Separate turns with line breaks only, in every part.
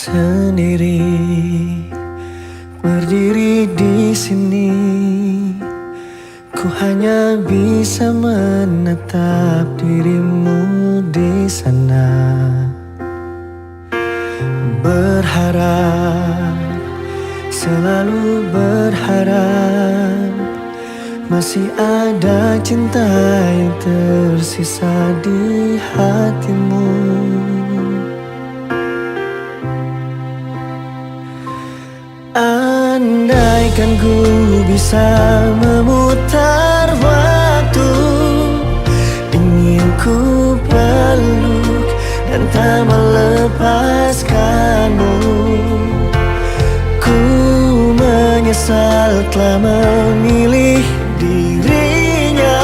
sendiri berdiri di sini, ku hanya bisa menatap dirimu di sana. Berharap, selalu berharap, masih ada cinta yang tersisa di hatimu. Andaikan ku bisa memutar waktu, ingin ku peluk dan tak melepaskanmu. Ku menyesal telah memilih dirinya.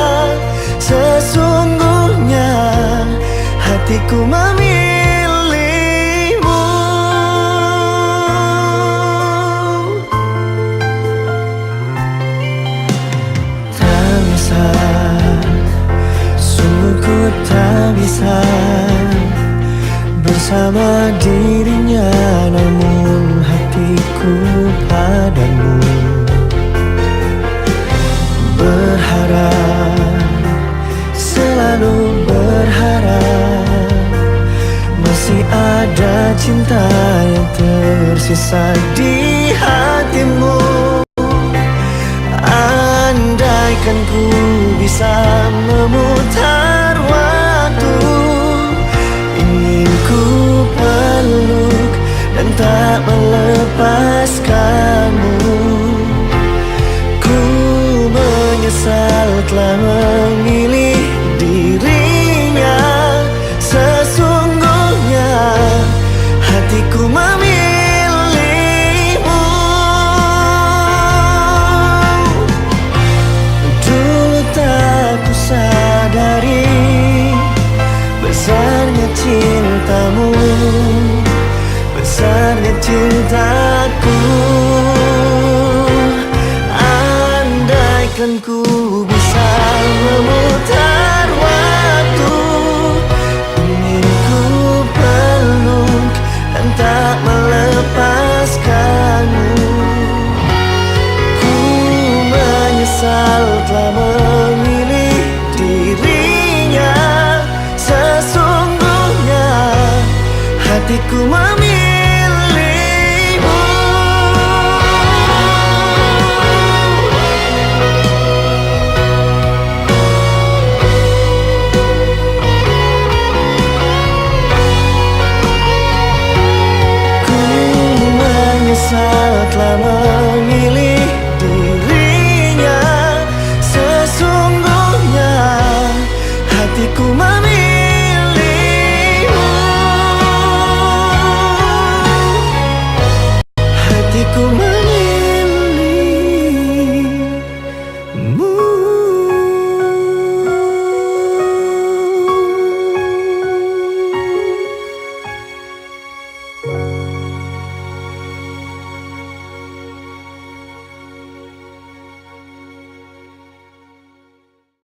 Sesungguhnya hatiku memilihmu. Tak bisa, sungguh ku tak bisa bersama dirinya, namun hatiku padamu. Berharap, selalu berharap, masih ada cinta yang tersisa di hatimu. Andaikan ku bisa memutar waktu, ingin ku peluk dan tak melepaskanmu. Ku menyesal telah memilih dirinya. Sesungguhnya hatiku memilihmu. Dulu tak ku sadari besarnya cintamu, besarnya cintaku. Andaikan ku bisa memutar waktu, ingin ku peluk dan tak melepaskanmu. Ku menyesal telah memilih dirinya. Sesungguhnya hatiku memilihmu. Ku menyesal telah